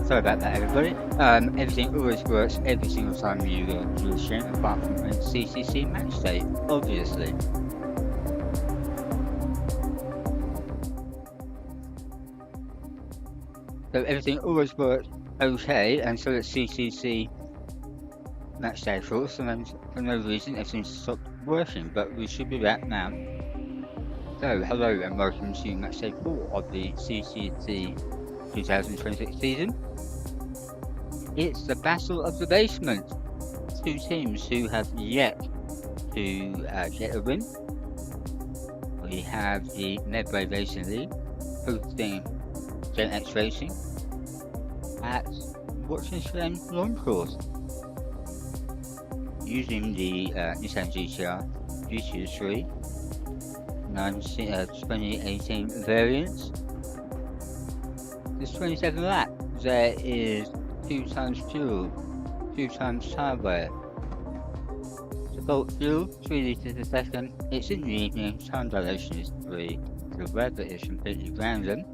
Sorry about that, everybody. Everything always works every single time you do a stream, apart from a CTC match day, obviously. So everything always works okay until it's CTC match day, of course, and then for no reason everything stopped working, but we should be back now. So, hello and welcome to match day 4 of the CTC 2026 season. It's the Battle of the Basement. Two teams who have yet to get a win. We have the Medway Racing League hosting Gen X Racing at Watching Lawn Course using the Nissan GTR GT3 2018 variants. There's 27 laps. There is 2 times fuel, 2 times tyre wear. The bulk fuel, 3 litres a second. It's in the evening, time dilation is 3. The weather is completely random.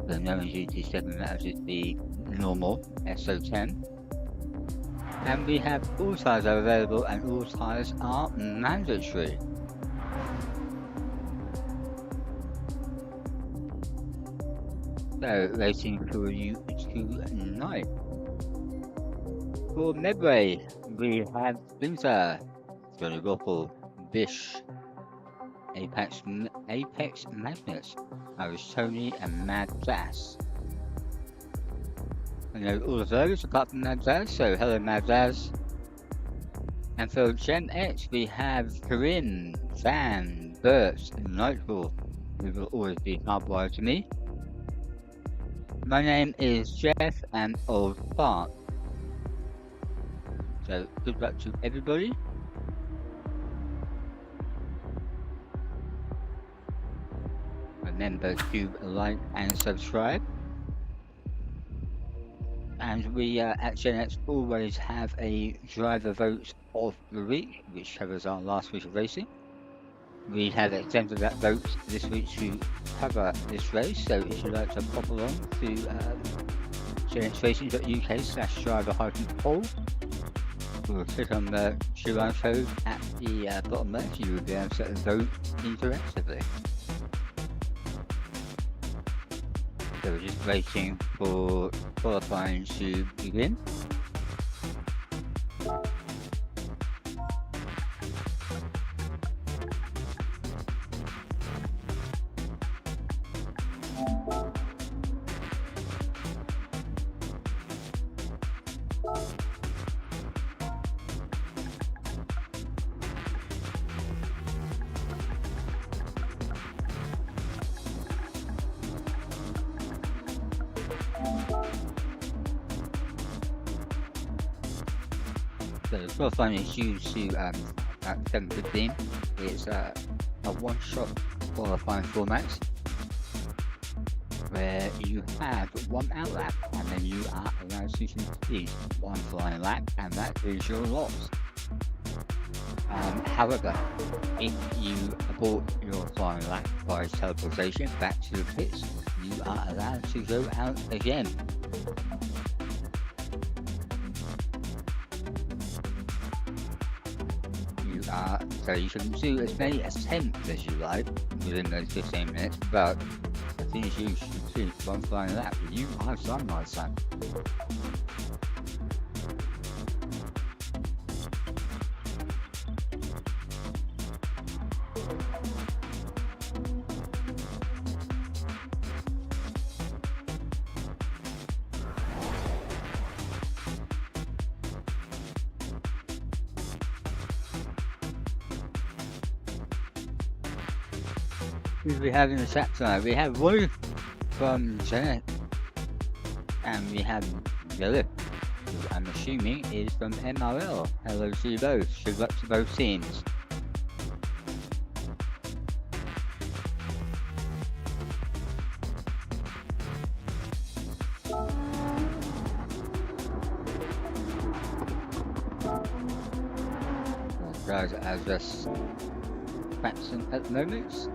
The known GT7 that is the normal SO10. And we have all tyres are available and all tyres are mandatory. So, racing for you tonight. For Medway, we have Splinter, Johnny Roppel, Bish, Apex Magnus, Irish Tony, and Mad Zaz. I know all of those apart from Mad Zaz, so hello Mad Zaz. And for Gen X, we have Corinne, Van, Bert, and Nightfall, who will always be hardwired to me. My name is Jeff and Old Fart. So good luck to everybody. Remember to like and subscribe. And we at Gen X always have a driver vote of the week, which covers our last week of racing. We have extended that vote this week to cover this race, so if you'd like to pop along to genxracing.uk/driver-poll, we'll click on the QR code at the bottom left. You will be able to vote interactively. So we're just waiting for qualifying to begin. So the qualifying is due to at 7:15. It's a one-shot qualifying format where you have one outlap and then you are allowed to complete one flying lap, and that is your loss. However, if you abort your flying lap by teleportation back to the pits, you are allowed to go out again. So you can do as many attempts as you like within those 15 minutes, but as soon as you complete one flying lap, you have done my son. Who do we have in the chat tonight? We have Wolf from Janet, and we have Yellow I'm assuming is from MRL. Hello to you both. Good luck to both teams. Guys are just practicing at the moment.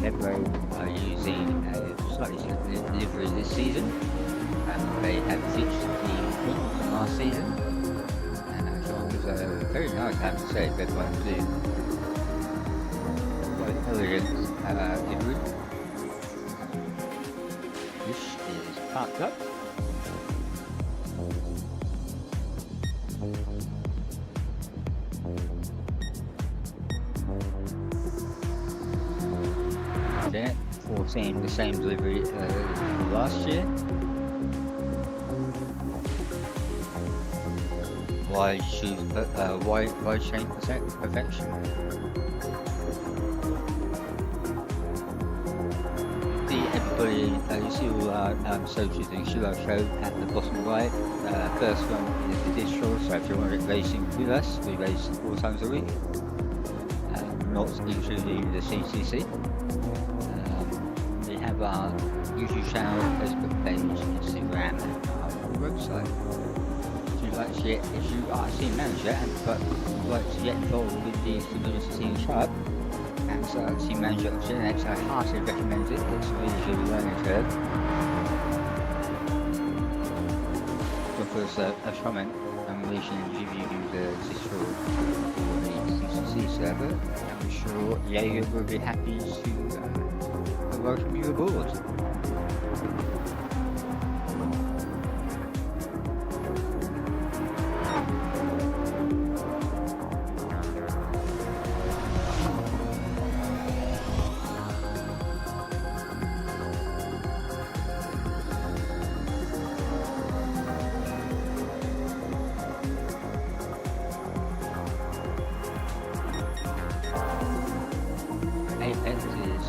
Nebro are using a slightly different delivery this season, and they have ditched the equipment from last season, and it was very nice, I have to say, good one to do. Quite elegant livery. This is parked up. There, 14, the same delivery as last year. Wide shoe, wide chain perfection. See everybody, you see all our socials and show at the bottom right. First one is the digital, so if you want to racing with us, we race 4 times a week. Not including the CTC. We have our YouTube channel, Facebook page, Instagram, and our website. If you are a team manager but would like to get involved with the community team club as a team manager of Gen X, I heartily recommend it. It's a really good learning curve. Drop us a comment and we can give you the digital for the CTC server. I'm sure Jaeger will be happy to welcome you aboard. Apex is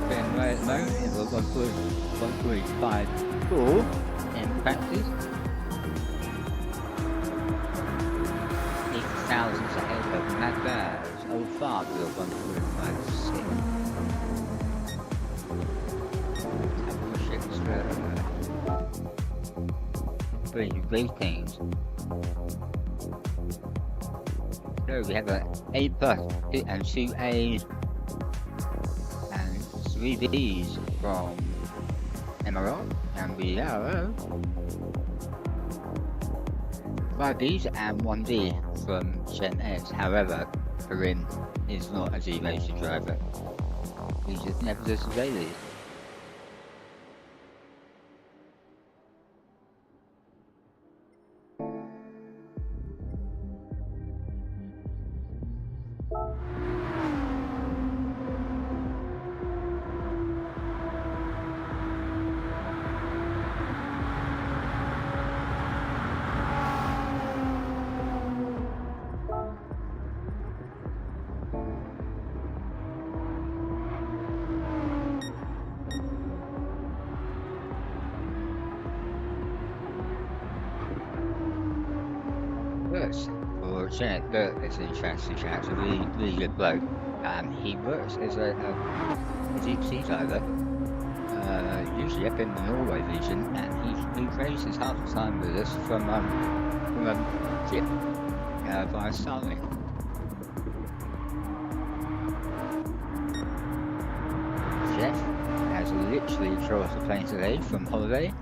going right at the moment, it's 1.54 in practice. 8,000 ahead of Mad Bears, Old Fart with 1.56. Pretty great things. So we have an A plus and 2 A's and 3 B's from MRL, and we have 5 B's and 1 D from Gen X. However, Corinne is not a G racing driver. He just never does the dailies. For Janet, it's an interesting chat. It's a really good bloke. He works as a deep sea diver, usually up in the Norway region, and he races half the time with us from a ship via Starlink. Jeff has literally crossed the plane today from holiday.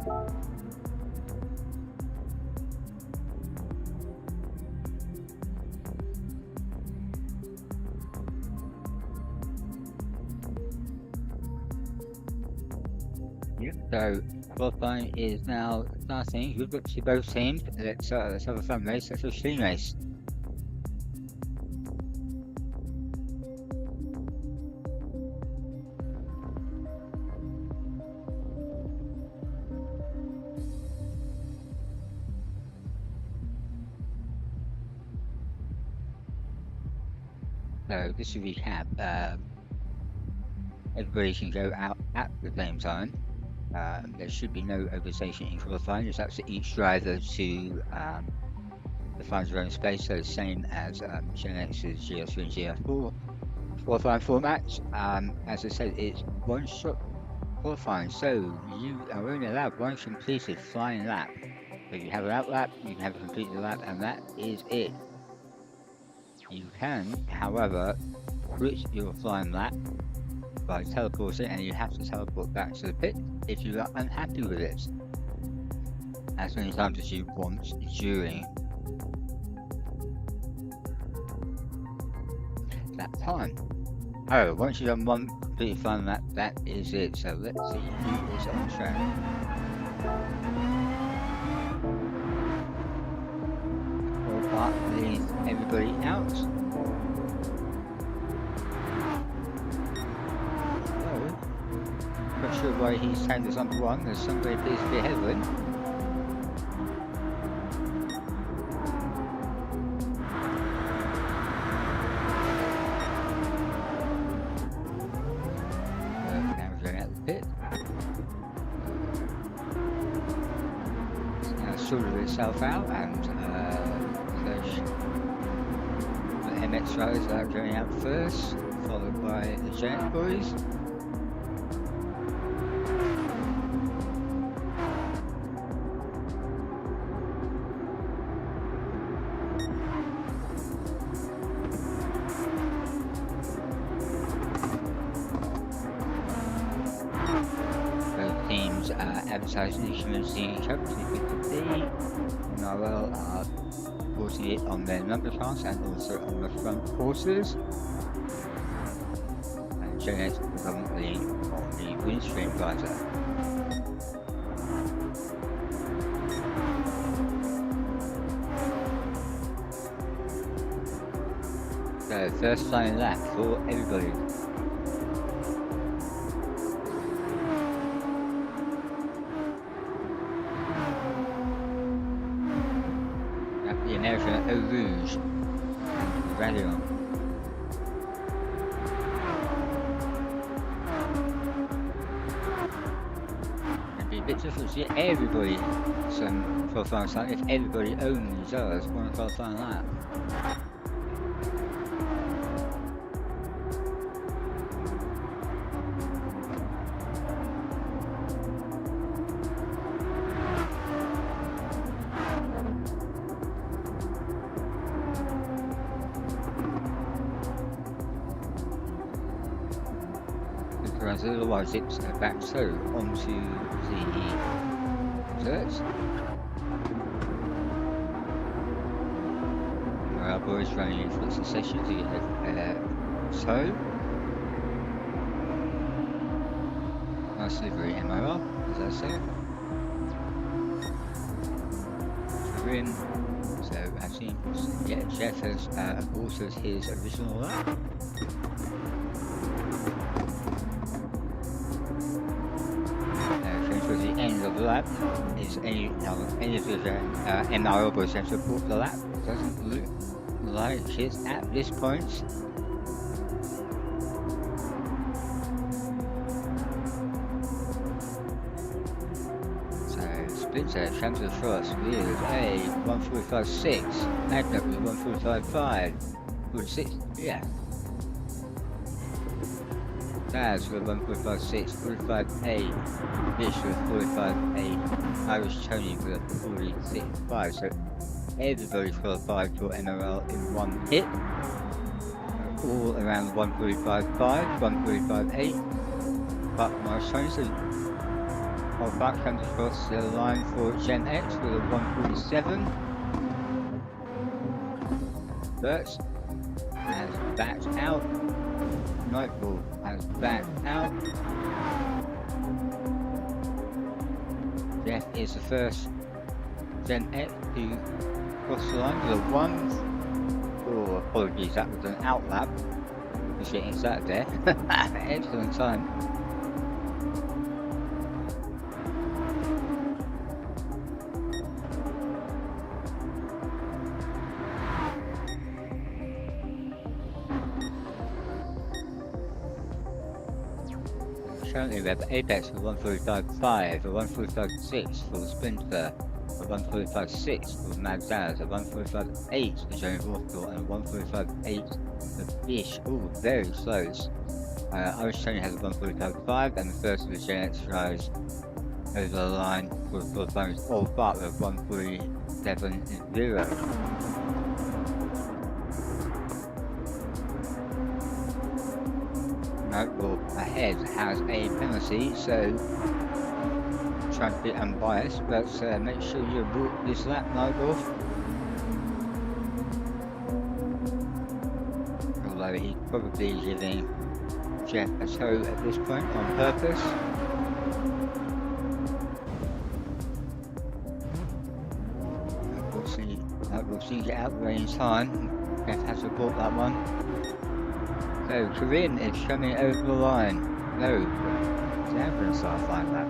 Yep. So qualifying is now starting. We've got to both teams. Let's have a fun race. Let's have a stream race. So just to recap, everybody can go out at the same time. There should be no overtaking in qualifying. It's up to each driver to define their own space, so the same as Gen X's GS3 and GS4 qualifying format. As I said, it's one-shot qualifying, so you are only allowed one completed flying lap. So you have an out lap, you can have a completed lap, and that is it. You can, however, quit your flying lap by teleporting, and you have to teleport back to the pit if you are unhappy with it, as many times as you want during that time. However, once you've done one completely flying lap, that is it. So let's see who is on track. Leads everybody out. So, not sure why he's tagged as number one, as somebody appears to be ahead of him. Now we're going out the pit. It's now sorted itself out, and the MX riders are going out first, followed by the Giant boys. Both teams are advertising the community cup 250D. MRL are putting it on their number cards and also on the front horses. And Janet predominantly on the windscreen visor. So first flying lap for everybody. The American Eau Rouge and Radion. It'd be a bit difficult to get everybody some qualifying time if everybody only does one qualifying lap. Otherwise it's back so onto the dirt. Our boys running in for the session to get so nice delivery MRL, as I said. We're in, so actually, yeah, Jeff has aborted his original lap. For the end of the lap, is any of the MRL boys have to abort the lap. Doesn't look like it's at this point. So Splinter comes across with a 145.6, Magnet with 145.5, 46, yeah. Baz with 145.6, 45.8, Mitch with 45.8, Irish Tony with 46.5. So everybody's qualified for MRL in one hit. All around 145.5, 145.8. But Irish Tony's Hold back, comes across the line for Gen X with a 147. Burst has backed out. Nightball has backed out. Jeff is the first Gen X to cross the line with a 1. Oh, apologies, that was an out lap. Just getting that there. Excellent time. Currently we have Apex for 145.5, a 145.6 for Splinter, a 145.6 for Mad Daz, a 145.8 for Johnny Rothwell, and a 145.8 for Fish. All very close. Irish Tony has a 145.5, and the first of the Gen X drives over the line for the qualifying is All Butler, 147.0. Nightball ahead has a penalty, so try to be unbiased, but make sure you book this lap, Nightball. Although he's probably giving Jeff a toe at this point on purpose. Nightball sees it out there in time. Jeff has to bought that one. So Corinne is coming over the line. No, it's the ambulance stuff like that.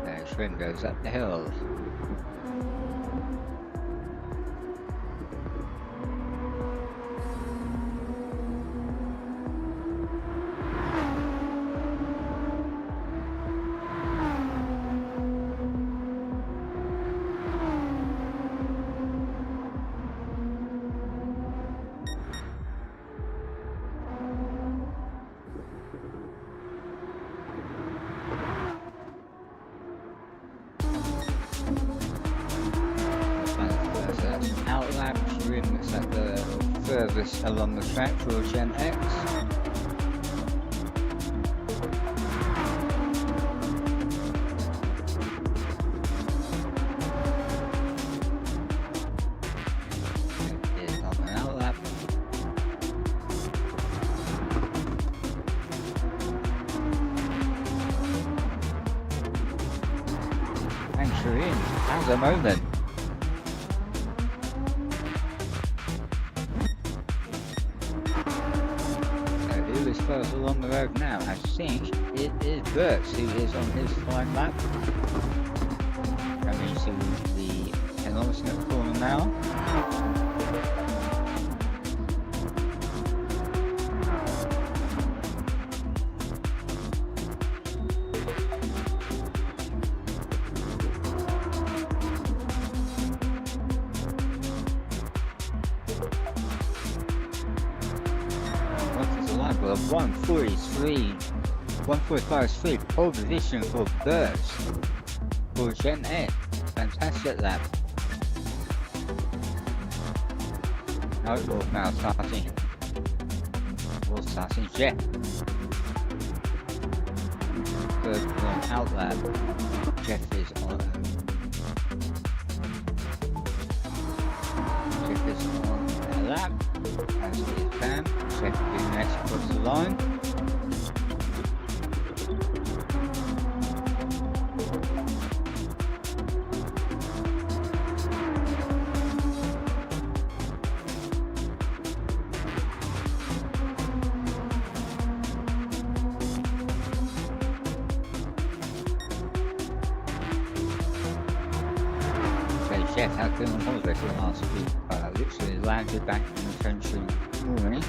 There, Corinne goes up the hill. Furthest along the track for Gen X. It is on an outlap. And Shireen has a moment. Further along the road now, I think it is Bertz who is on his fine lap. Coming to the penultimate corner now. A 145.3 pole position for Bertz for Gen X. Fantastic lap. Outlaw now starting. We're starting Jeff. Third one out lap. Jeff is on. Jeff is on a lap. As he is Pam. Jeff will be next across the line. Jeff has been on holiday for the last week, literally landed back in the country this morning.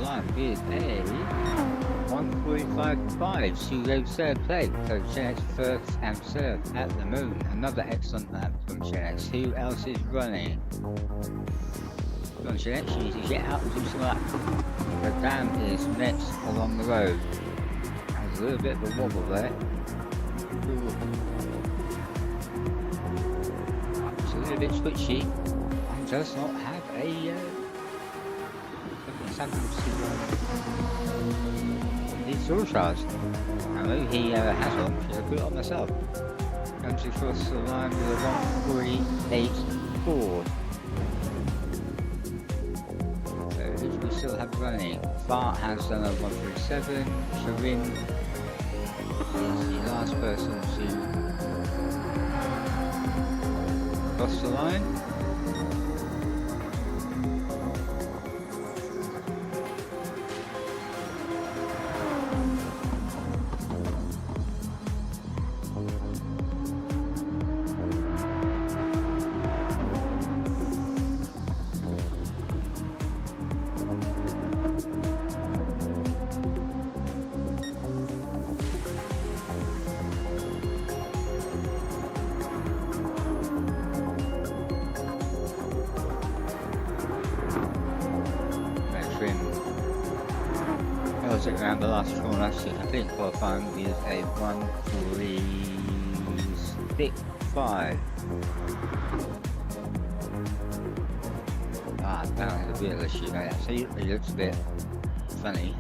line with a 1:45.5, pseudo third place. So Gen X first and third at the moment. Another excellent lap from Gen X. Who else is running? From Gen X, you need to get out and do some lap. The dam is next along the road. There's a little bit of a wobble there. It's a little bit switchy. And does not have a these surcharges. I know he has one, so I put it on myself. Comes across the line with a 1:48.4. So who do we still have running? Bart has done a 1:37. Sharin is the last person to cross the line. Around the last corner, so I think qualifying is a 1:46.5. That is a real issue. It absolutely looks a bit funny.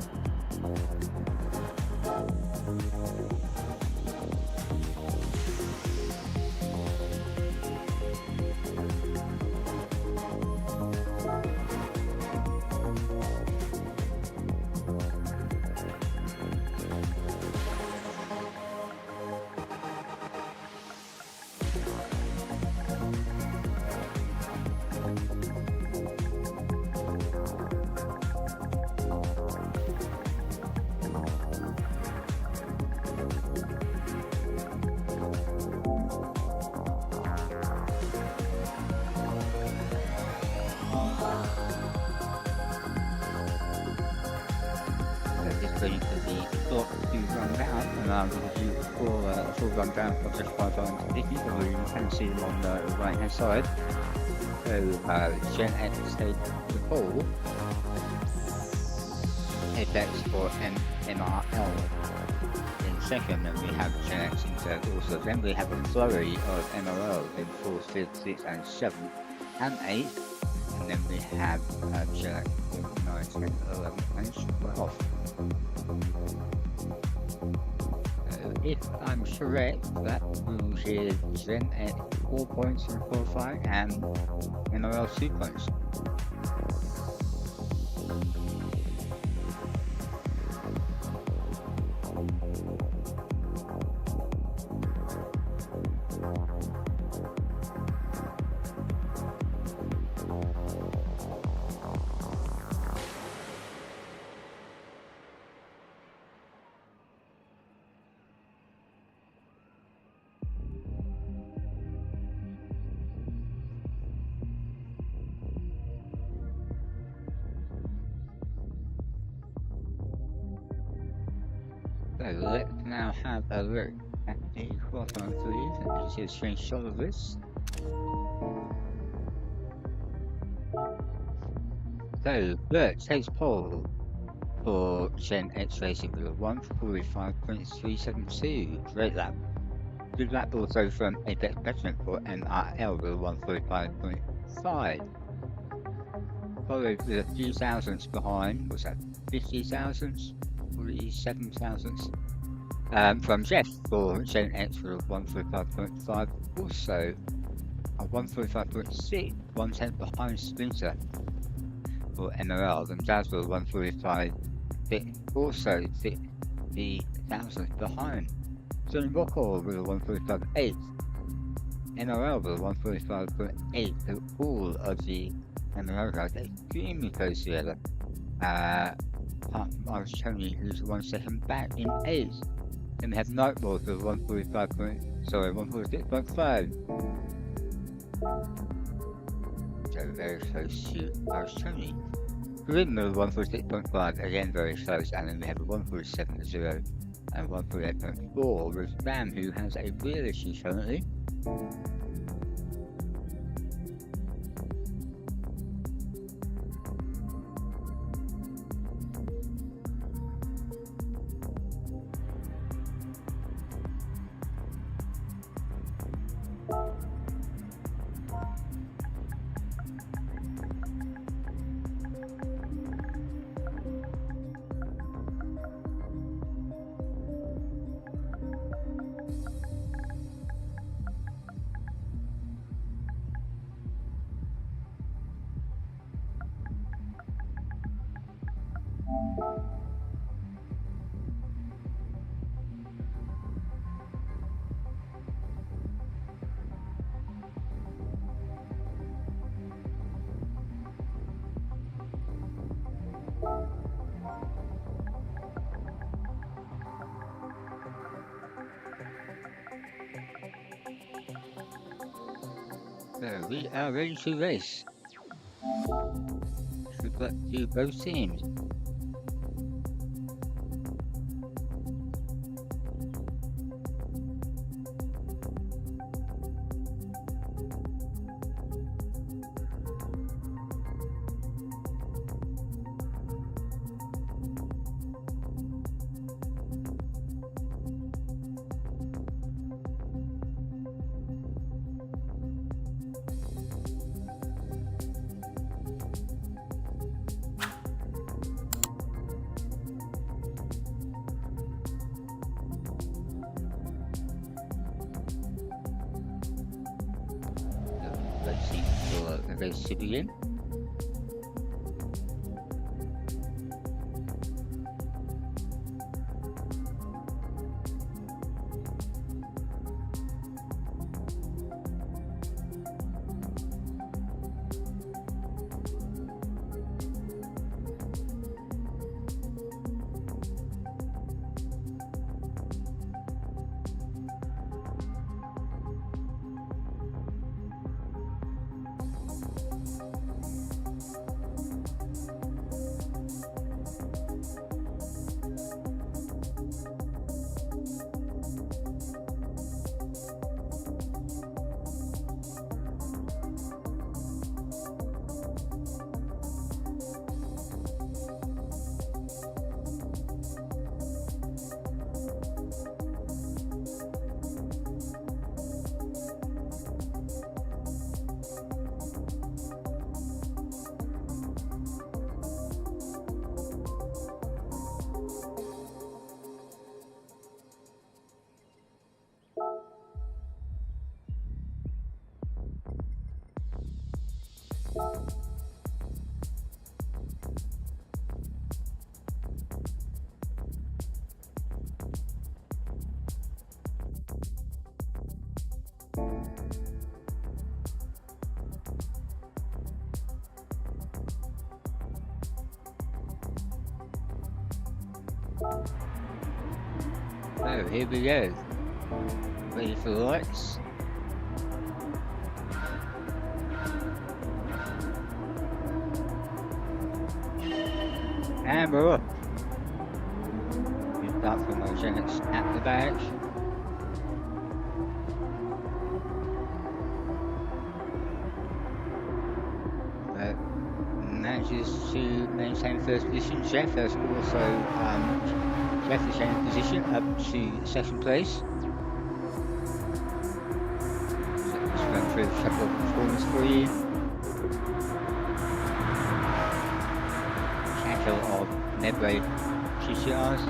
Waiting for the clock to run down, and I'm going to do a full run down from just 5 on Dicky, although you can see them on the right hand side. So Gen X take the pole, Apex for MRL in second, and we have Gen X in third also. Then we have a flurry of MRL in 4th, 5th, 6th and 7th and 8th, and then we have Gen X in 9th, 10th, 11th and 12th. If I'm correct, that moves is Gen at 4 points in qualifying and NRL 2 points. So let's now have a look at the qualifying for you. Let me see a screenshot of this. So Bert takes pole for Gen X Racing with a 1:45.372. Great lap. Good lap also from Apex Veteran for MRL with a 1:45.5. Followed with a few thousandths behind. What's that? 50 thousandths? 47 thousandths from Jeff for Gen X with a 1:45.5. Also a 1:45.6, 1/10 behind Splinter for MRL. And Daz with a 1:45, also 50 thousandths behind. Johnny Rockwell with a 1:45.8. MRL with a 1:45.8. So all of the MRL guys are extremely close together. Apart from Irish Tony, who's 1 second back in 8th. Then we have Nightboard with 1:46.5. So very close to Irish Tony. Windmill 146.5, again very close, and then we have a 147.0 and 148.4 with Ram, who has a real issue currently. So we are ready to race. Good luck to both teams. Let's see for the race to begin. So here we go. Ready for the lights. And we're up. We start from our chance at the back. Manages to maintain first position. Jeff has also Jeff is in position up to second place. So just run through a couple of performance for you. Tackle of Medway GCRs.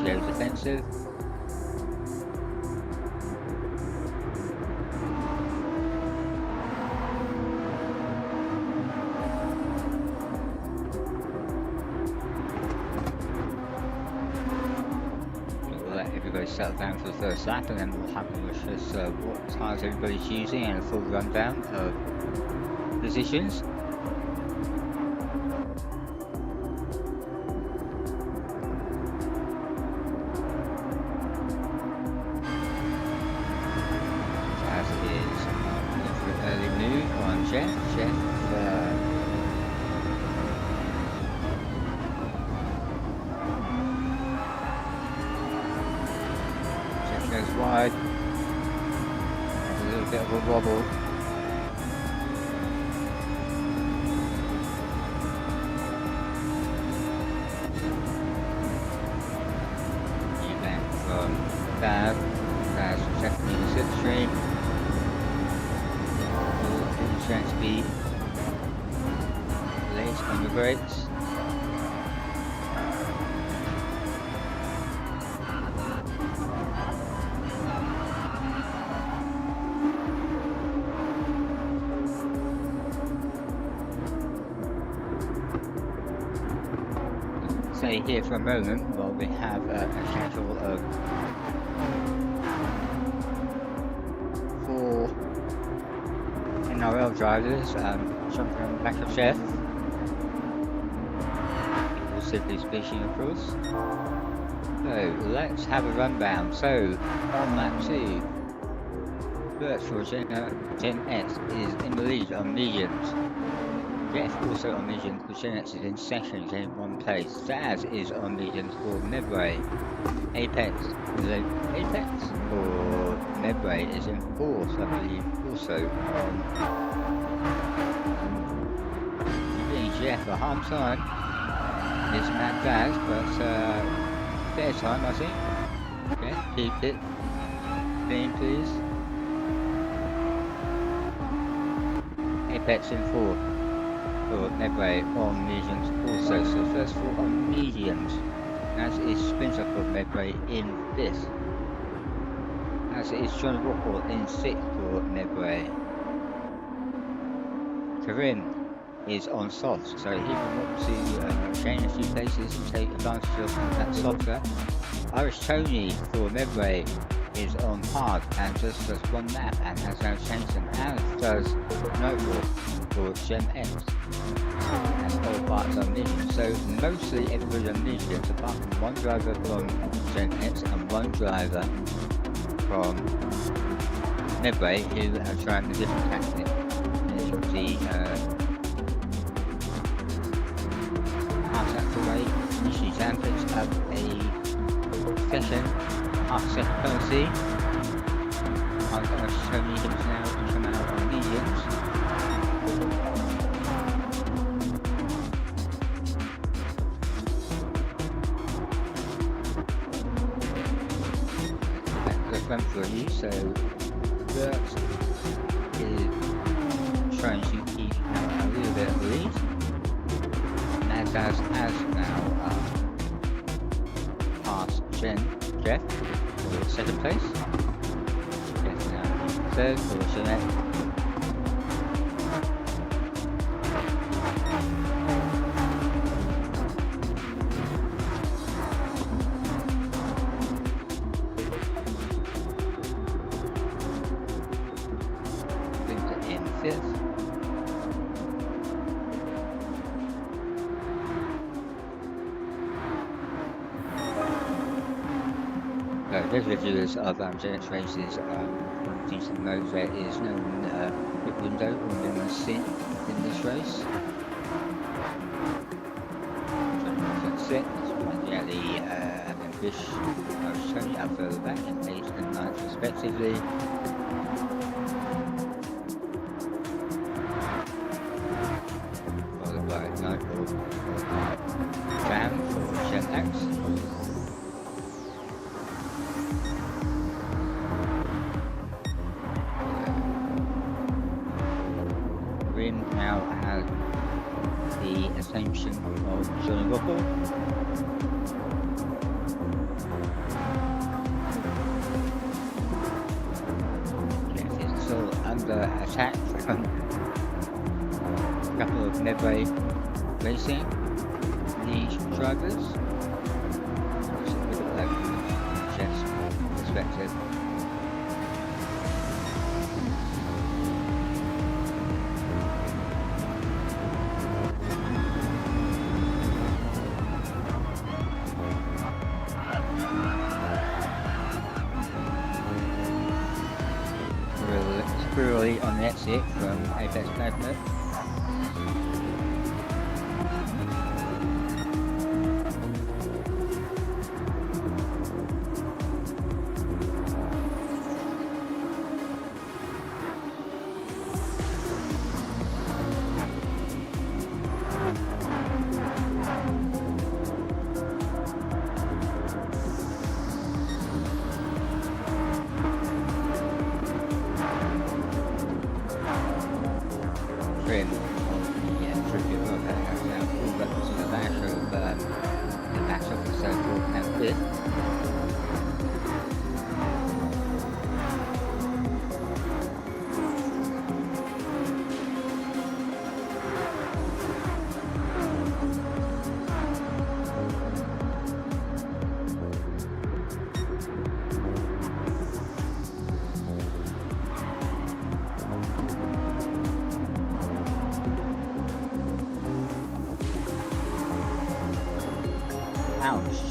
go defensive. We'll let everybody settle down for the first lap, and then we'll have a look at what tyres everybody's using and a full rundown of positions. Goes wide, a little bit of a wobble. You back from Daz from second in the slipstream. Trying to be late on the brakes. Stay here for a moment while we have a schedule of 4 MRL drivers jumping on the back of Chef. Simply speaking, of course. So let's have a rundown. So on lap 2, Bert for Gen S is in the lead on mediums. Jeff also on mediums for Gen X is in second in 1 place. Daz is on mediums for Medway. Apex for Medway is in 4th, I believe, also on Jeff a hard time. It's Matt Daz, but fair time, I think. Okay, keep it clean, please. Apex in 4th for Medway on mediums also. So first 4 on mediums, as is Sprinter for Medway in 5th. As it is John Rockwell in 6th for Medway. Karim is on soft, so he will want to change a few places and take advantage of that softer. Irish Tony for Medway is on hard and just 1 lap and has now changed them, as does Notebook for Gen X. And all parts are medium, so mostly everybody on mediums apart from 1 driver from Gen X and 1 driver from Medway who are trying a different tactic in the Usually Jan picks up a second, half-second penalty. I'm going to show you him now to come out on mediums. Let's run for you, so Bert is trying to keep out a little bit of the lead. As now past Jeff for 2nd place. Jeff now 3rd for Jeanette. Victor in 5th. Those reviewers of Gen X races seem to know there is no pit window or minimum sin in this race. John 6th, Jelly and Fish are Tony up further back in 8th and 9th respectively. Followed by Nightball for Jam for Gen X. Now has the assumption of Johnny Rockwell. attack from a couple of Medway Racing lead drivers. Just a bit of that from Jeff's perspective. Squirrely on the exit from Apex Pavement.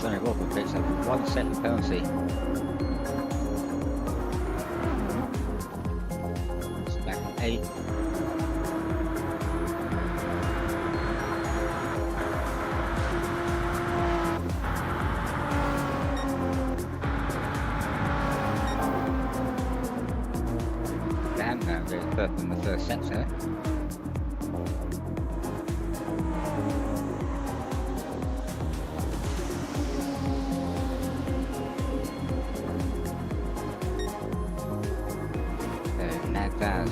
Johnny Walker picks up 1 second penalty. It's back at 8. Damn, now goes purple in the first sector.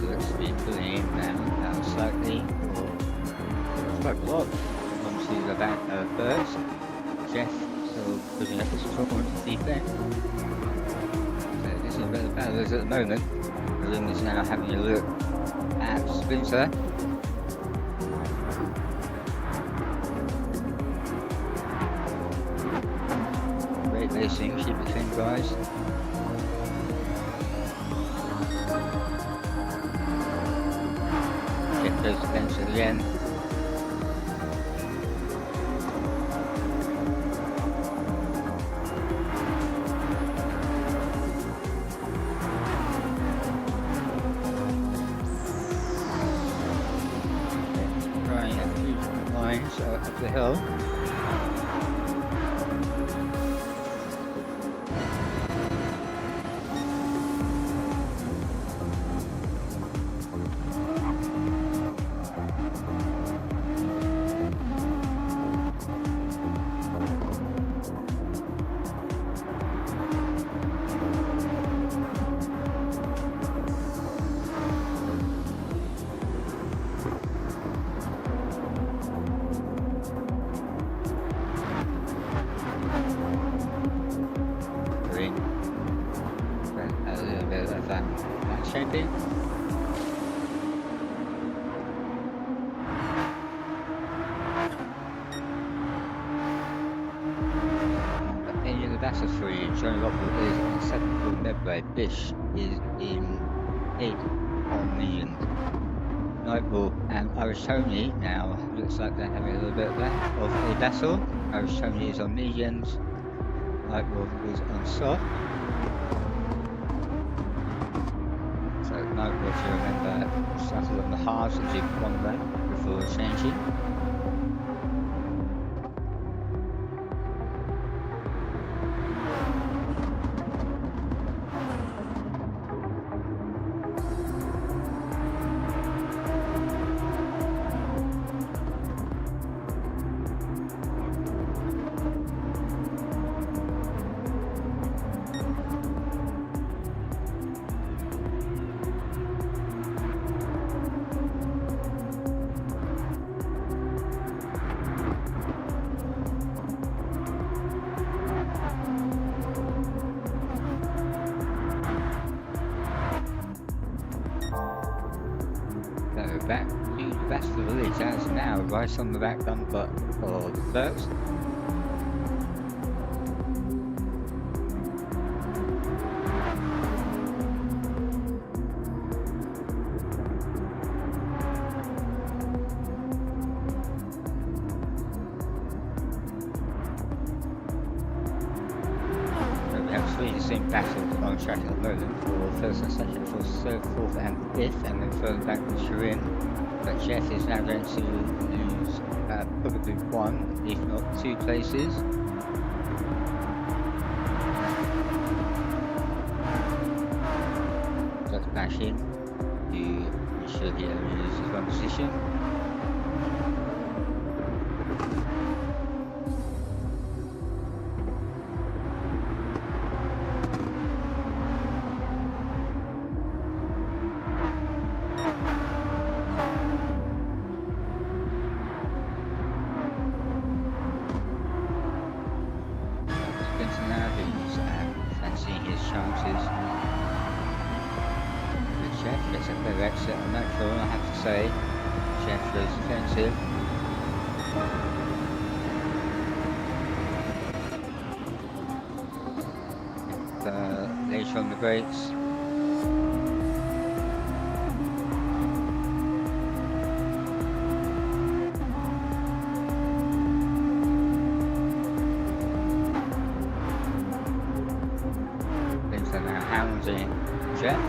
Looks to be pulling in now slightly, or quite a lot. Obviously the back first. Jeff still putting up his performance defense. So this is a bit of battles at the moment. William is now having a look at Spencer. Great racing, keep it clean guys. Goes to bench at the end. Trying a few lines up the hill. Shaping. Any of the battles for you, Johnny Rockwood is in 7th for Medway, Bish is in 8th on Millions. Nightball and Irish Tony now looks like they're having a little bit of a battle. Irish Tony is on Millions, Nightball is on soft. Nightball, if you remember, started on the hards and did 1 lap before changing. back to the best of the village as now, right on the back bumper of Burks. The same battle on track at the moment for first and second, for third, fourth and fifth, and then further back to Turin. But Jeff is now going to lose probably one, if not two places. That's bash in to ensure he only loses one position. Chances with Chef gets a better exit on that corner, I have to say. Chef goes defensive. Later on the brakes. Jeff.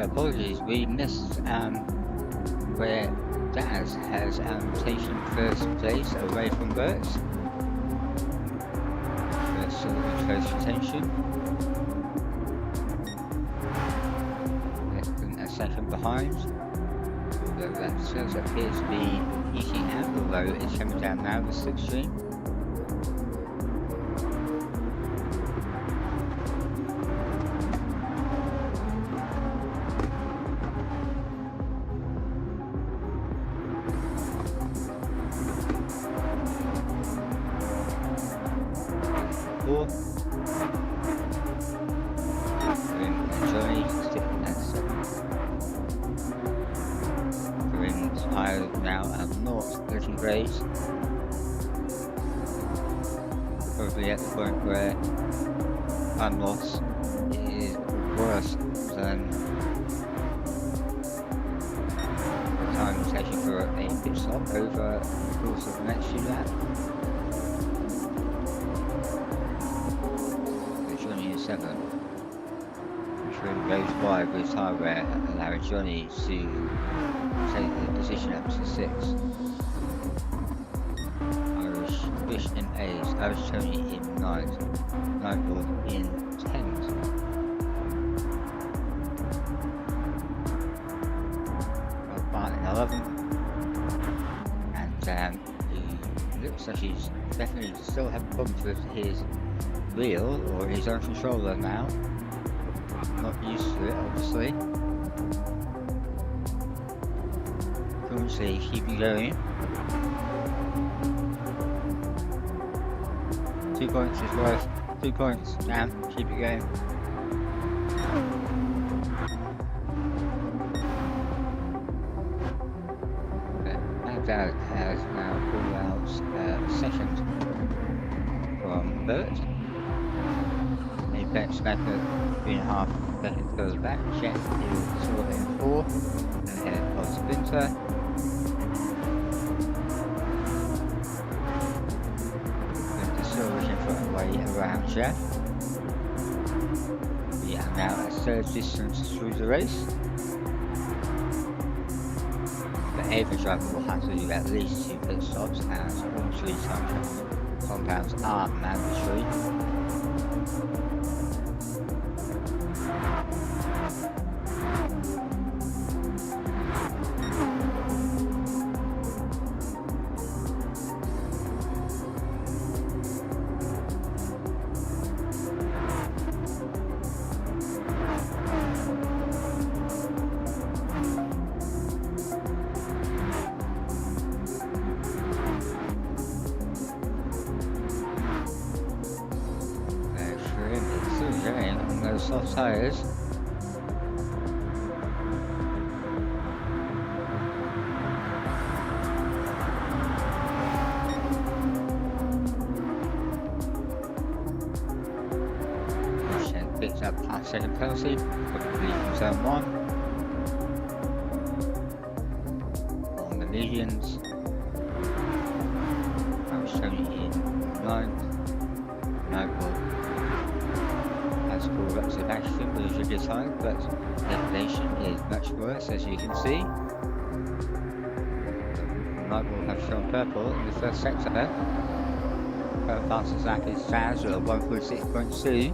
Apologies, we missed where Daz has taken first place away from Burks. Burks still in close retention. A second behind. Although that still appears to be eating out, although it's coming down now the slipstream. Probably at the point where time loss is worse than the time taken for a pit stop over the course of the next few laps. Johnny is 7, which goes wide with tyre wear, allowing Johnny to take the position up to 6. Fish in 8th, Irish Tony in 9th, Nightboard in 10th. Barton in 11th. And he looks like he's definitely still having problems with his wheel or his own controller now. Not used to it, obviously. Currently keeping going. 2 points is worth 2 points. Damn, keep it going. Dad has now pulled out second from Bert. Apex back at 3.5 seconds further back. Jet is still in 4 ahead of Splinter. Around Jeff. We are now at third distance through the race. The every driver will have to do at least 2 pit stops as all 3 time compounds are mandatory. those soft tyres. Picks up past second penalty, probably from zone 1. On the medians, I'm showing in 9th. Noble has called up Sebastian with a sugar sign, but the elevation is much worse, as you can see. Noble have shown purple in the first sector. Current fastest lap is Saz at 146.2.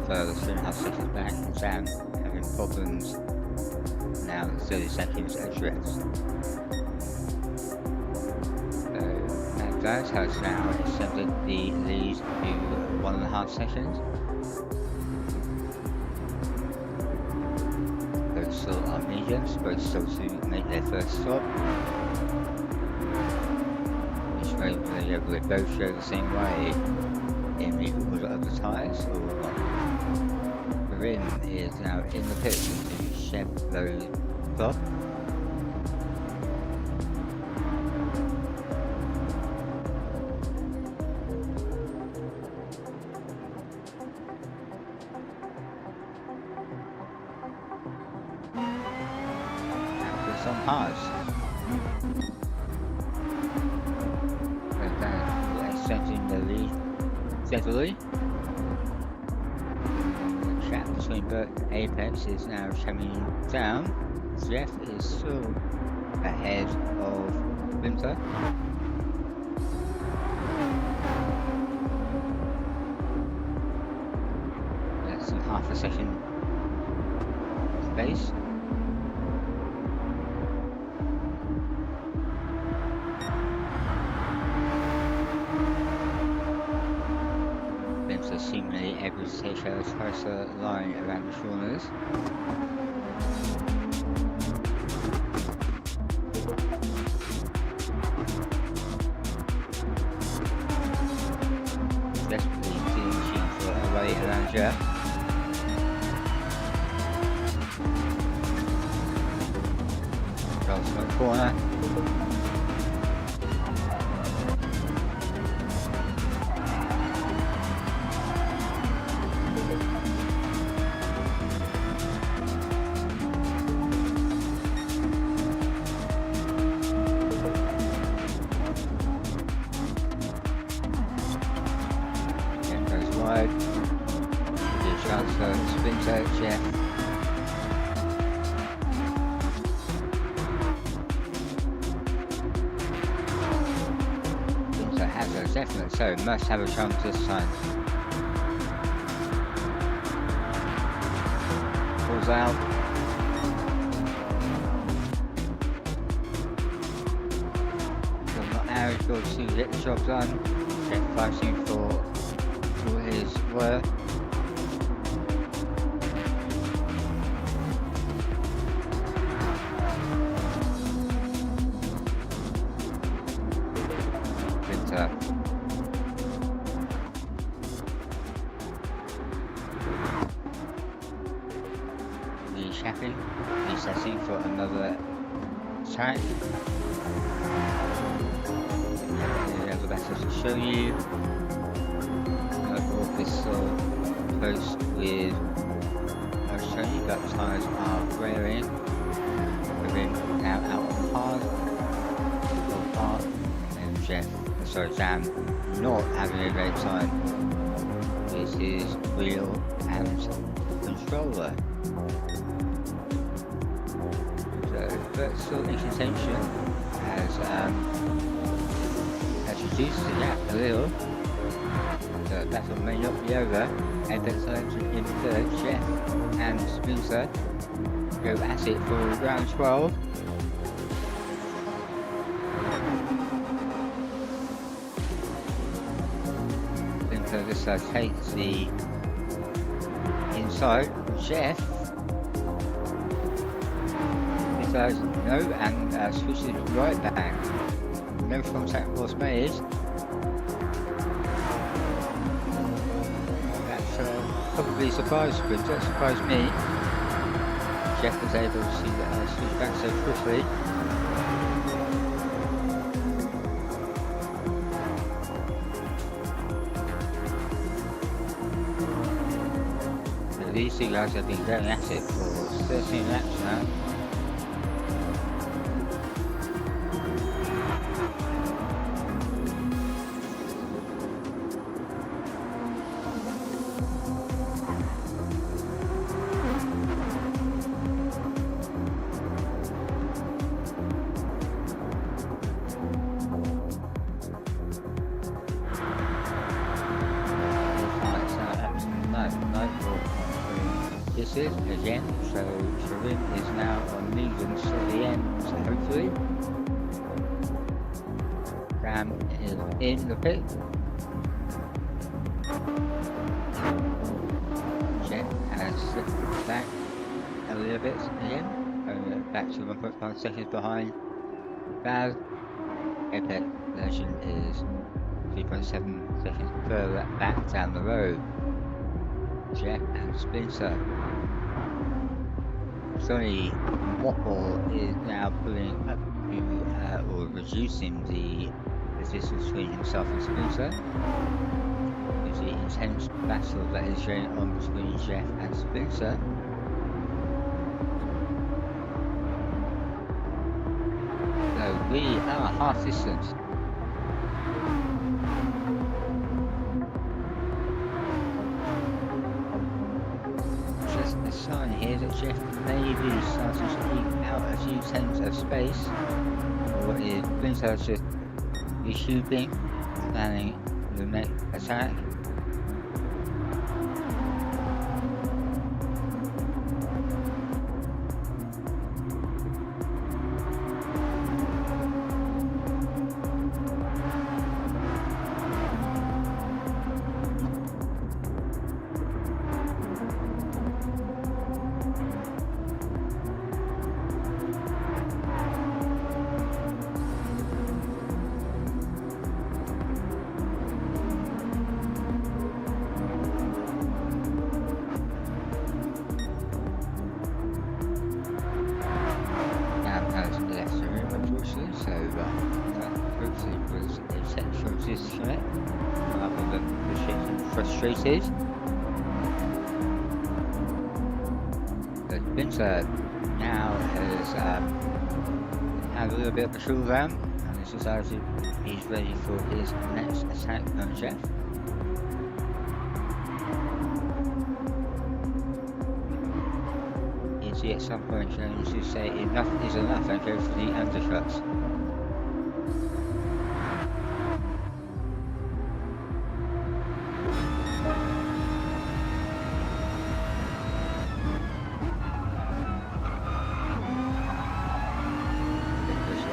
Further 3.5 seconds back, and Sam having problems now, 30 seconds at rest. So that has now extended the lead to 1.5 seconds. Both still are mediums, both still to make their first stop. Which way they both show the same way in the order of the tyres, or not. Rin is now in the pit to Chevrolet top. And with some cars. Extending the lead steadily. Between Burt and Apex is now coming down. Jeff is still ahead of Winter. Less than half a second space. Seemingly able to take a closer line around the corners. Desperately teaching for a way around Jeff. Goes to the corner. Wide. Good chance for Splinter, Jeff. Splinter has a definite, so must have a chance this time. Pulls out. Still not eligible to get the job done. Jeff fighting for his work. Winter. The Chapping is setting for another attack. There's a better to show you. This close with I'll show you that tyres are wearing. The rim now out on the path. And Sam not having a great time with his wheel and controller. So, but still in contention as reduces the gap a little. The battle may not be over. Apex in third, Jeff and Splinter go at it for round 12. So this takes the inside Jeff. This no, and switches right back. No contact was made. That's probably surprised Sprinter, surprised me. Jeff was able to switch back so quickly. So these two guys have been going at it for 13 laps now. This is again, so Sharim is now on moving to the end, so hopefully Graham is in the pit. Jet has slipped back a little bit again, back to 1.5 seconds behind Baz. Epic Legend is 3.7 seconds further back down the road. Jet and Spencer. Sonny Waffle is now pulling up to, or reducing the distance between himself and Spencer. With the intense battle that is going on between Jeff and Spencer. So we are half distance. Sign here that Jeff may be starting to keep out a few tenths of space, or is Spencer just recouping, planning the next attack. Frustrated. But Spencer now has had a little bit of a cool down and has decided he's ready for his next attack on Jeff. Is he at some point going to say enough is enough and go for the undercuts?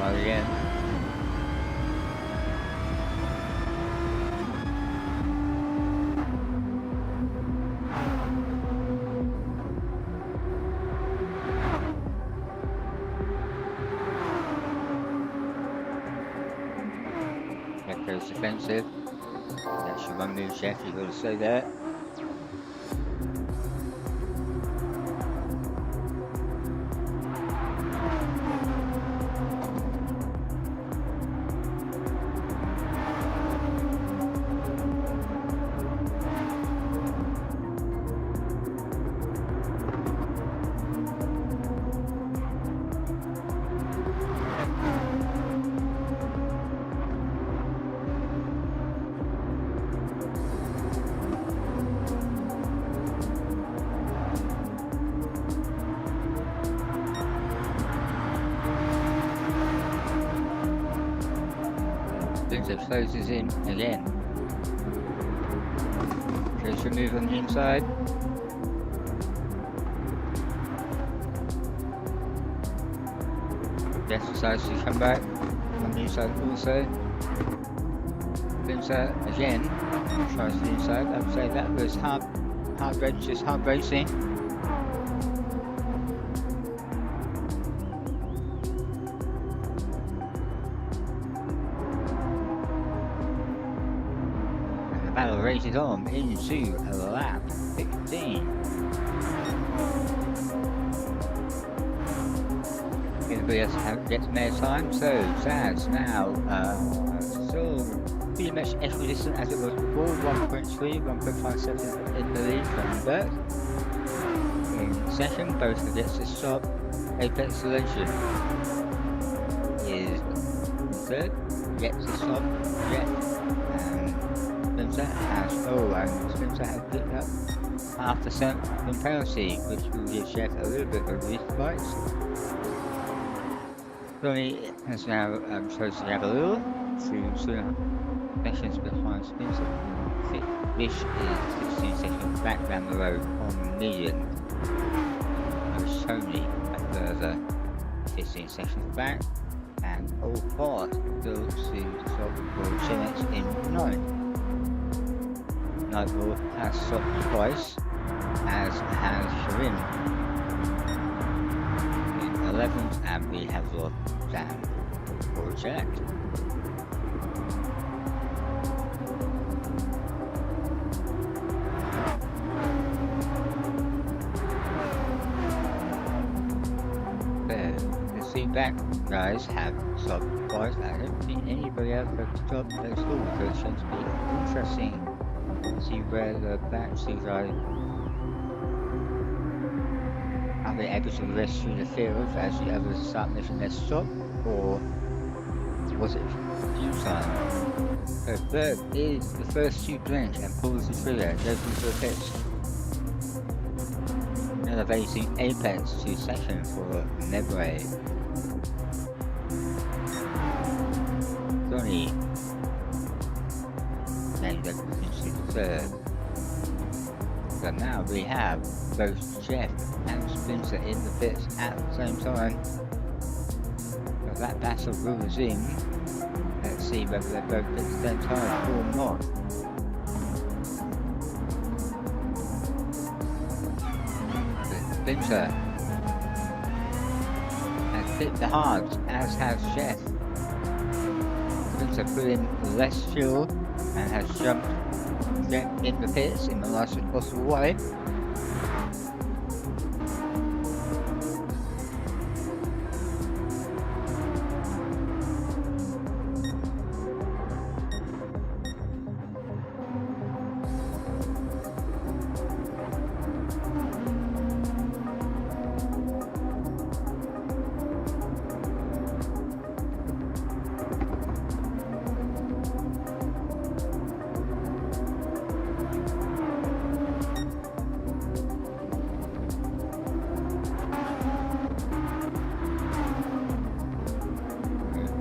Again. That goes defensive. That's your one move, Jeff. You've got to stay there. Spencer closes in again. Goes for a move on the inside. Jeff decides to come back on the inside also. Spencer again tries the inside. I would say that was hard racing. And the battle races on into lap 15. Everybody else gets more time, so Zaz now still pretty much equidistant as it was before, 1.3, 1.5 seconds in the lead from Bert. In second, both gets to stop. Apex Selection is in third, gets to stop. Jet and Spencer has picked up 0.5% from penalty, which will give Jeff a little bit of respite. Tony has now chosen to have a little to sections behind Spencer. Fish is 16 seconds back down the road on median. Tony a further 15 seconds back, and all four still to stop for Chinex in 9. Nightball has stopped twice, as has Sharim in 11th, and we have lost down for Jack. Back guys have stopped twice. I don't think anybody else has stopped at all, so it's going to be interesting to see where the back seems like. Are they able to rest through the field as the others start making their stop, or was it fuel time? So Bert is the first to blink and pulls the trigger, goes into the pits. Elevating Apex to second for Nebray. Tony named up into third. So now we have both Jeff and Spencer in the pits at the same time. So that battle will resume. Let's see whether they're both at the same time or not. Spencer has hit the hard, as has Jeff. Spencer put in less fuel and has jumped Jeff in the pits in the nicest possible way.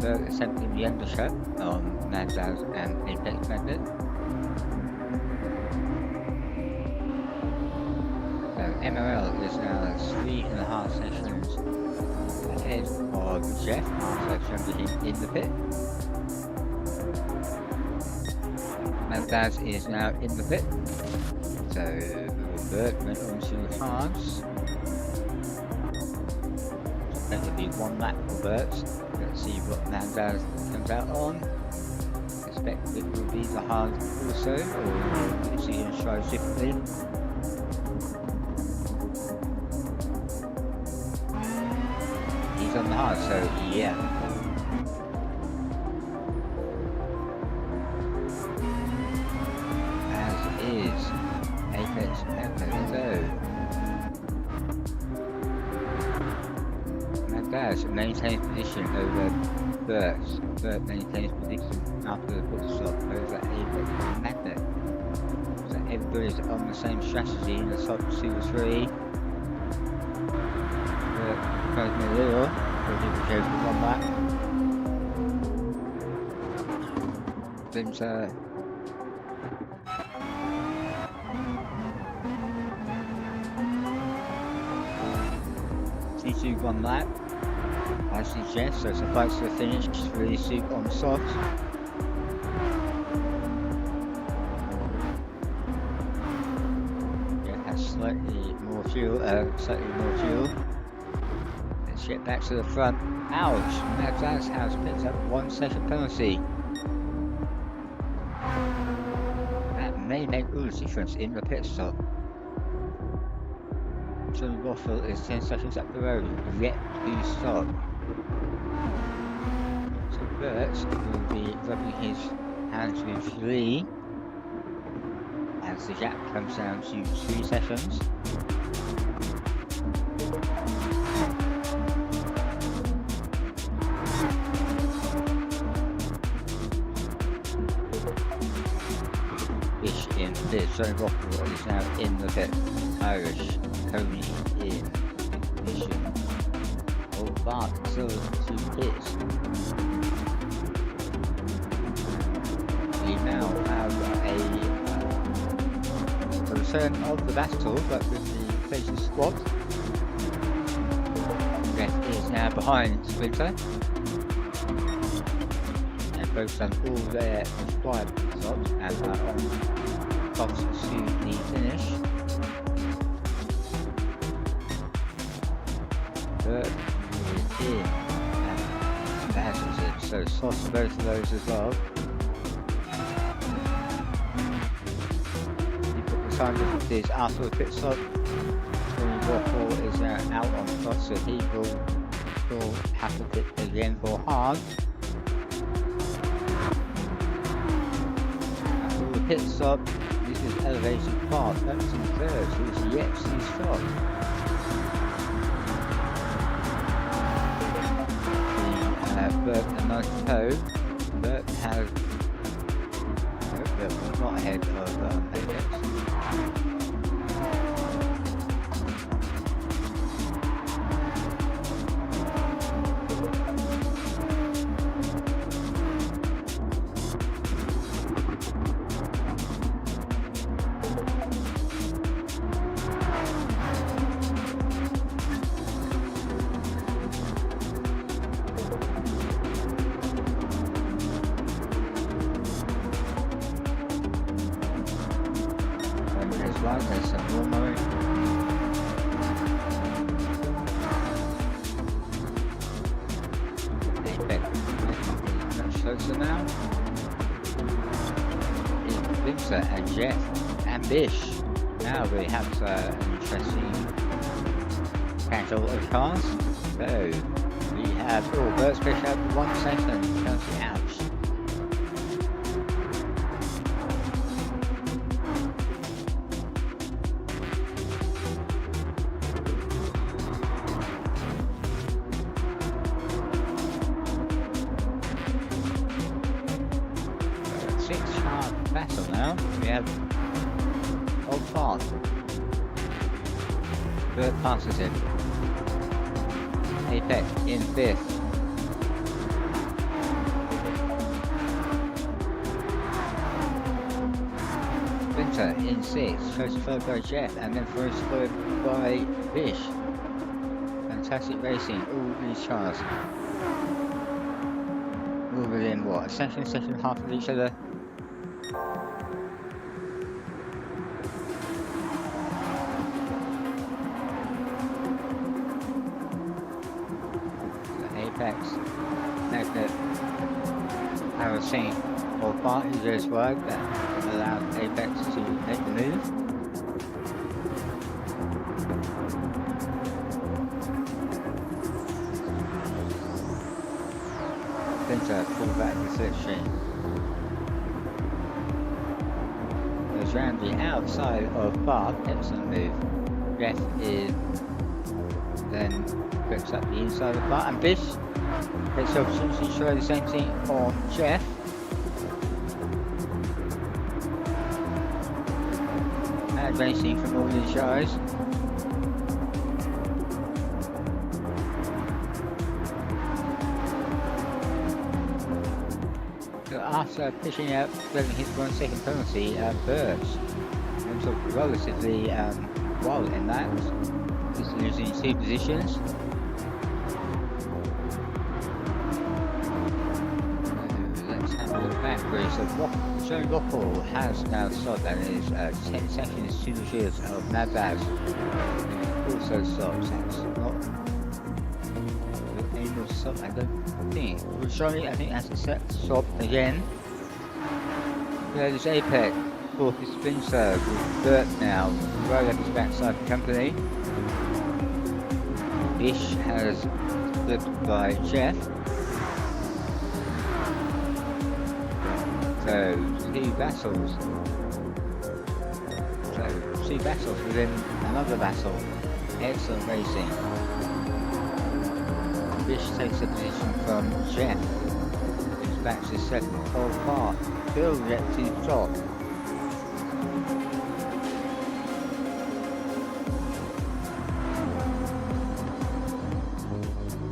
Attempting the undercut on Nadaz and Apex method. So MRL is now 3.5 seconds ahead of Jeff after jumping in the pit. Nadaz is now in the pit. So Bert went on to halves. It's going to be one lap for Bert. Let's see what Nadaz comes out on. Expect it will be the hard also, or is he going to try differently? He's on the hard, so yeah. As is Apex Echo. Nadaz maintains position over Bert. Bert maintains position after the pit stop over Apex Method. So everybody's on the same strategy in the top 2 or 3. Bert goes in the middle, so he goes for one lap. Spencer CTC one lap. I see Jeff, so it's a fight to the finish, really soup on soft. slightly more fuel. Let's get back to the front. Ouch! That's has picked up 1 second penalty. That may make all the difference in the pit stop. John Waffle is 10 seconds up the road, yet to stop. So Bert will be rubbing his hands with Lee as the gap comes down to 3 seconds. Fish in pit. John Waffle is now in the pit. Irish Tony in position. Oh, Bart still to pit. We now have a return of the battle, but with the faces squad. Ref is now behind Splinter. And both done all their required stops and are on course to the finish. Bert is in, and that is it. So sauce for both of those as well. Time is after the pit stop. Tony Waffle is out on the cross, so he will have to pit again for hard. After the pit stop, this is elevation part. That's in third, so it's yet to stop. Bert and nice toe. Bert has not ahead of Apex. There's some more mowing. Apex much closer now. In Vincent and Jeff and Bish. Now we have an interesting battle of cars. So we have Bert's Bish out 1 second. Chelsea out. 6-hard battle now. We have Old Fart. Bert passes him. Apex in 5th. Winter in 6th. First followed by Jeff, and then first followed by Bish. Fantastic racing, all these cars. All within what? A second half of each other. Apex, Magnet, I was saying, or Bart who does work that allowed Apex to make the move. Spencer pull back the slipstream. Goes round the outside of Bart, excellent move. Jeff is then grips up the inside of Bart, and Bish takes the opportunity to try the same thing on Jeff. Mad racing from all these guys. So after pushing out, grabbing his 1 second penalty, Bert ends up relatively well in that. Just losing 2 positions. Let's have a look back 3, so Johnny Waffle has now stopped and is 10 seconds to the shields of Mad Baz. Also stops, that's not able to stop, I don't think. Well, Johnny, I think, has to stop again. There's Apex, fourth is Spencer, with Bert now, right up his backside for company. Bish has flipped by Jeff. So, two battles within another battle. Excellent racing. Bish takes a position from Jeff, who's back to second pole part. Bill gets to the top.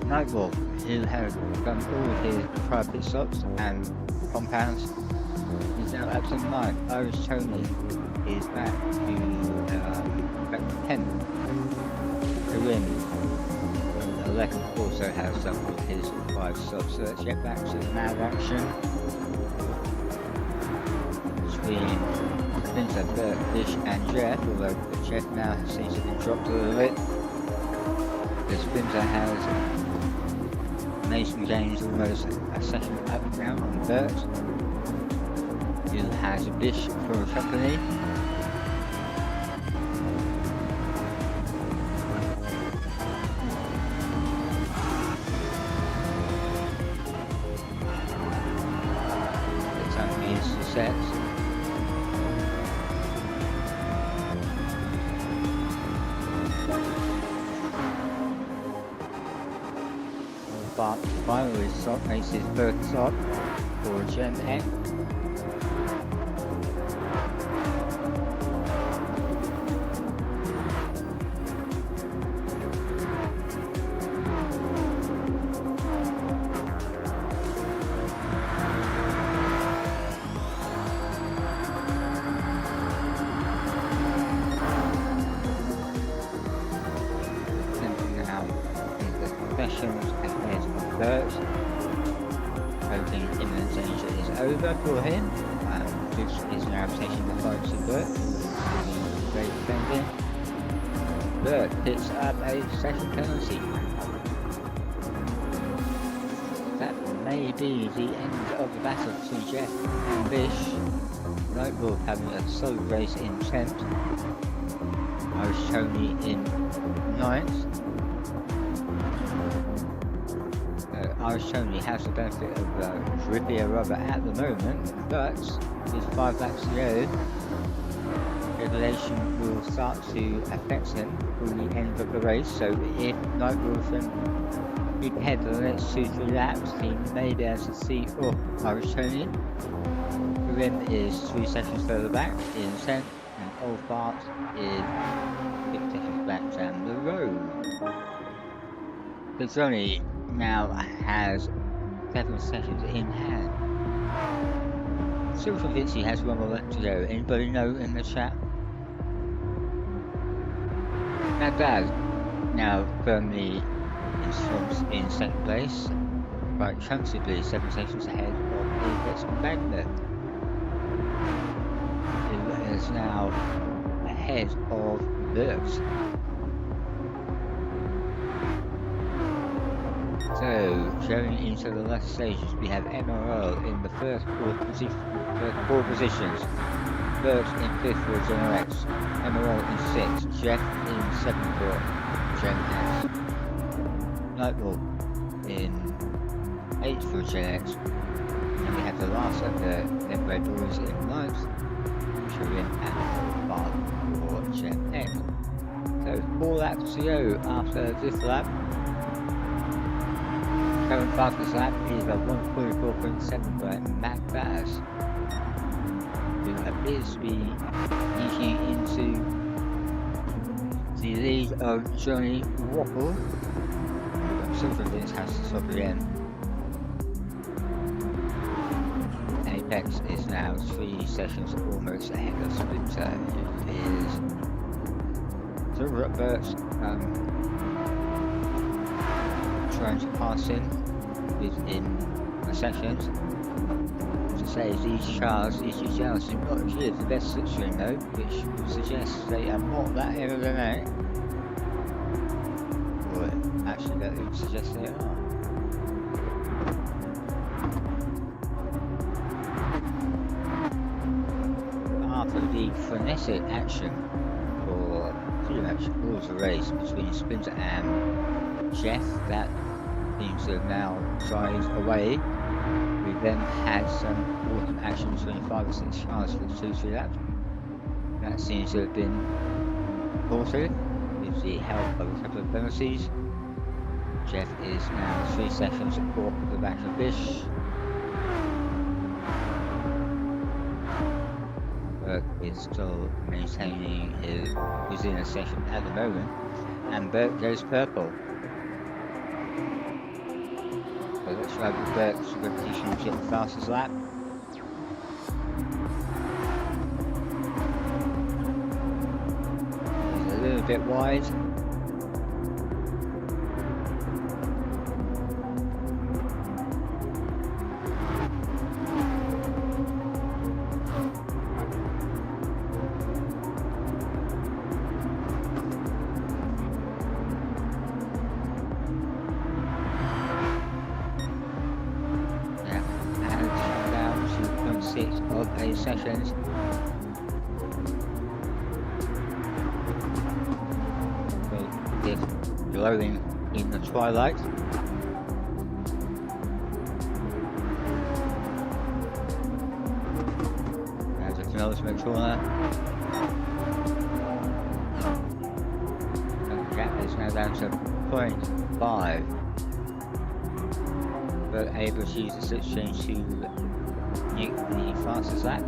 Nightball, who has done all of his prior pit stops and compounds, is now up to 9th. Irish Tony is back to 10th to win. 11th also has done all of his 5 stops, so let's get back to the mad action between Spencer, Bert, Bish and Jeff, although Jeff now seems to be dropped a little bit. The Spencer has Mason James almost a second up now on Bert, who has a Bish for company. It's only his success. But finally Sock makes his first stop for Gen X. Bert, hoping imminent danger is over for him. This is now taking the fight to Bert, great defending. Bert picks up a second penalty. That may be the end of the battle between Jeff and Bish. Nightball having a solid race in 10th. Irish Tony in 9th. Irish Tony has the benefit of grippier rubber at the moment, but with 5 laps to go, regulation will start to affect him for the end of the race. So if Nightball can keep ahead for the next 2-3 laps, he may be able to see Irish Tony. Grim is 3 seconds further back in 10th, and Old Bart is 6 seconds back down the road. Pizzoni now has 7 seconds in hand. Still convinced he has 1 more left to go. Anybody know in the chat? Mad Baz now firmly ensconced in 2nd place, quite comfortably 7 seconds ahead of Apex Magnet, who is now ahead of Bert. So, going into the last stages, we have MRL in the first 4 positions, Bert in 5th for Gen X, MRL in 6th, Jeff in 7th for Gen X, Nightball in 8th for Gen X, and we have the last of the Red Boys in 9th, showing at 5 for Gen X. So 4 laps to go after this lap. Current fastest lap is a 1:44.7 by Mad Baz, who appears to be eking into the lead of Johnny Waffle. I'm still convinced has to stop again. Apex is now 3 seconds almost ahead of Splinter, who is sort of Bert's trying to pass in within the sections. says these cars do not give the best slipstream though, which suggests they are not that aerodynamic. Or actually that would suggest they are. After the frenetic action for pretty much all of the race between Sprinter and Jeff, that seems to have now dried away. We then had some autumn action between 5 or 6 cars for 2-3 laps. That seems to have been halted with the help of a couple of penalties. Jeff is now 3 seconds off the back of Bish. Burke is still maintaining his within a second at the moment, and Burke goes purple. So let's try with Burke's repetition to get the fastest lap. He's a little bit wide. Of 8 seconds. It's glowing in the twilight. There's a penultimate corner. And the gap is now down to 0.5. But able to use the switch change to the fastest lap,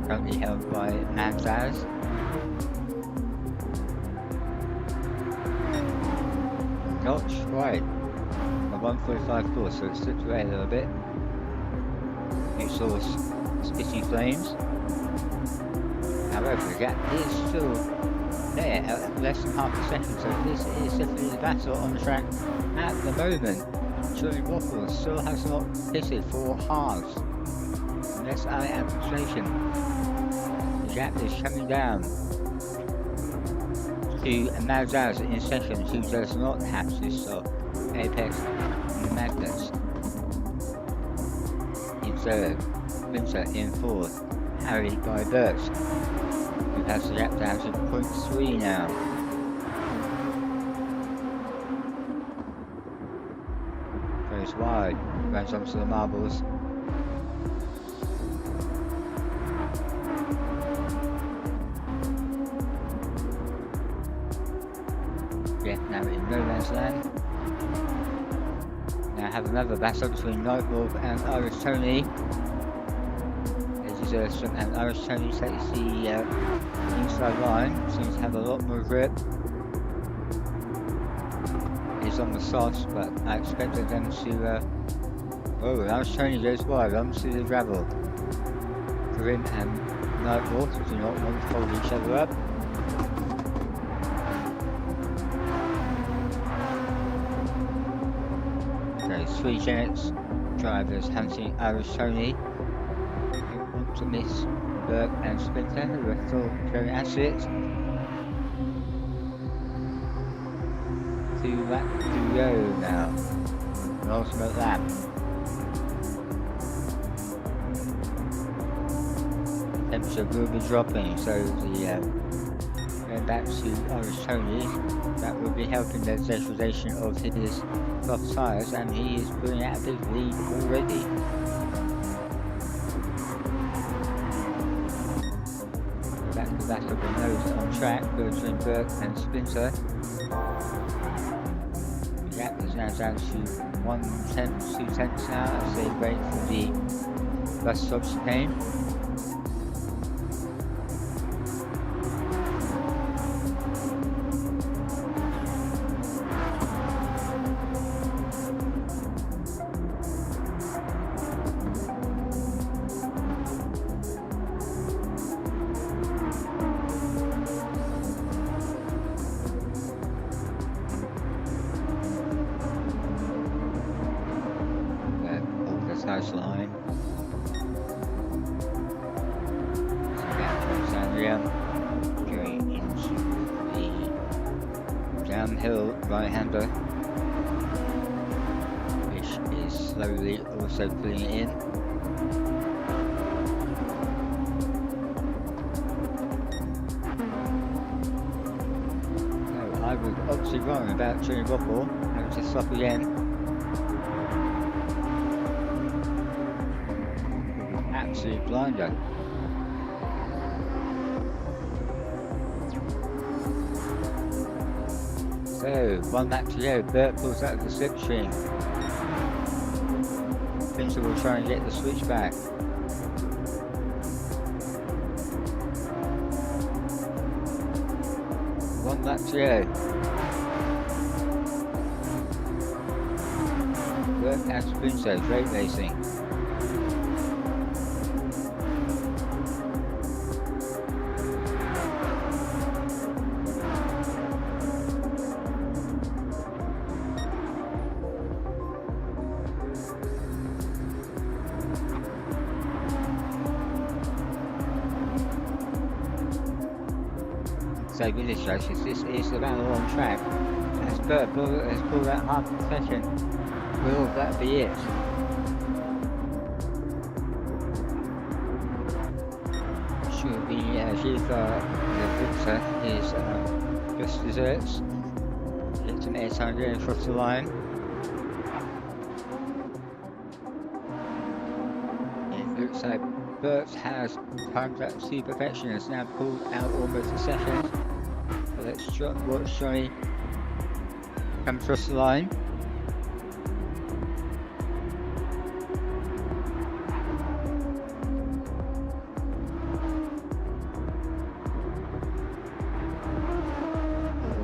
currently held by Manzaz. Notch, right, a 1:45 course, so it slipped away a little bit. Exhaust spitting flames. However, the gap is still there at less than half a second, so this is definitely the battle on the track at the moment. Joey Waffles still has not pitted for halves. Unless I am mistaken, the gap is coming down to Mazaz in second, who does not have to stop. Apex Magnus in third, Winter in fourth, harried by Burt, who has the gap down to 0.3 now. Goes wide, runs onto the marbles. Now in no man's land. Now have another battle between Nightwolf and Irish Tony. This is and Irish Tony takes the inside line, seems to have a lot more grip. He's on the softs, but I expected them to oh, Irish Tony goes wide onto the gravel. Corinne and Nightwolf do not want to hold each other up. Three Genets drivers hunting Irish Tony, who want to miss Burke and Splinter, who are still going at it. 2 laps to go now. An ultimate lap. Temperature will be dropping, so the going back to Irish Tony, that will be helping the degradation of his soft tyres, and he is pulling out a big lead already. Back to back of the nose on track between Burke and Splinter. The gap is now down to 1/10, 2/10 now as they wait for the bus stop chicane. Line. downhill right-hander, which is slowly also pulling it in. So I was obviously wrong about Johnny Rockall, and it was a stop again. Absolute blinder. So, one lap to go, Burt pulls out of the slipstream. Fincher will try and get the switch back. One lap to go. Burt and Fincher, great racing. So with this race, this is the battle on track. As Burt has pulled out half a second, will that be it? Should be Shiva, the victor, is just desserts. Get some airtime going across the line. It looks like Burt has timed up to perfection, has now pulled out almost a second. So let's watch Johnny come across the line.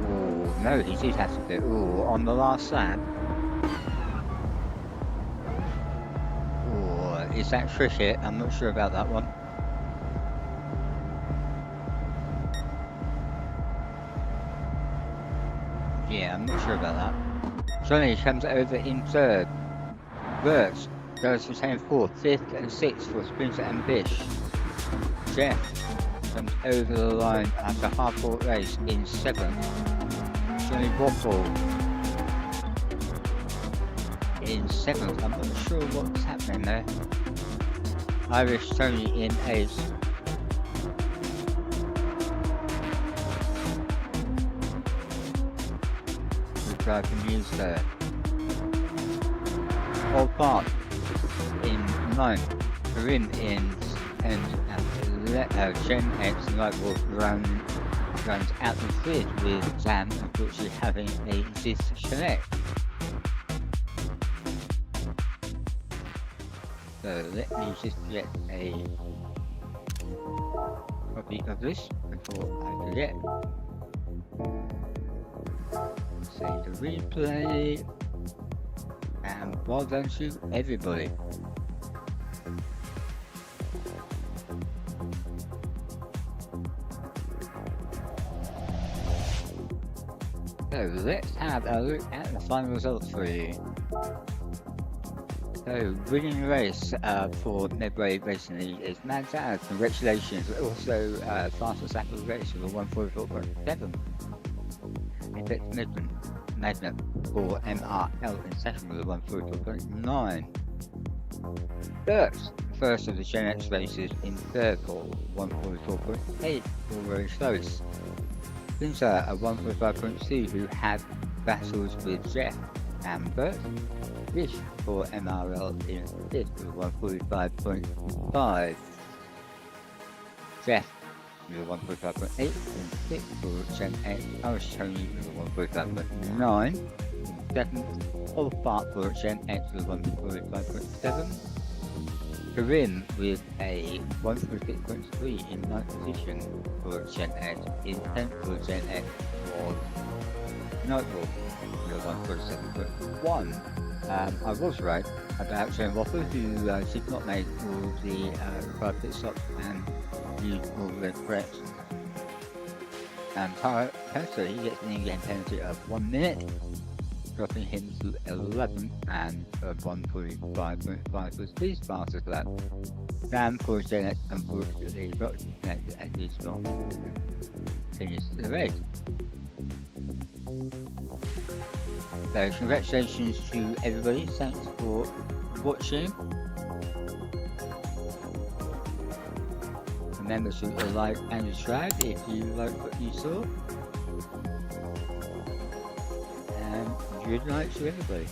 Oh, no, he did have to do. Oh, on the last lap. Is that cricket? I'm not sure about that one. Yeah, I'm not sure about that. Johnny comes over in third. Burt goes to 10th, 4th, 5th and 6th for Sprinter and Bish. Jeff comes over the line after half-court race in 7th. Johnny Rockall in 7th. I'm not sure what's happening there. Irish Tony in 8th. Good drive from Hughes there. Old Bart in 9th. Corinne in 10th. Jen X Nightwolf runs out the grid with Sam unfortunately having a disconnect. So let me just get a copy of this before I forget. Save the replay, and well done to everybody. So let's have a look at the final results for you. So, winning the race for Medway Racing League is Manzana, congratulations. Also, fastest lap of the race with a 144.7. Effect Magnet for MRL in second with a 144.9. First of the Gen X races in third for 144.8, all very close. Fincher a 145.2 who had battles with Jeff and Burt. Bish for MRL in 5th with 145.5. Jeff with a 145.8 and 6th for Gen X. Irish Tony with a 145.9. 7th, Old Bart for Gen X with a 145.7. Corinne with a 146.3 in 9th position for Gen X. In 10th for Gen X was Nightwolf with a 147.1. I was right about Shane Waffle, who did not make all the required pit stops and used all the correct. Tara Pester, he gets an in-game penalty of 1 minute, dropping him to 11th, and 145.5 was his fastest lap. Sam for Janet unfortunately got disconnected at his not finish the race. So congratulations to everybody, thanks for watching. Remember to like and subscribe if you like what you saw. And good night to everybody.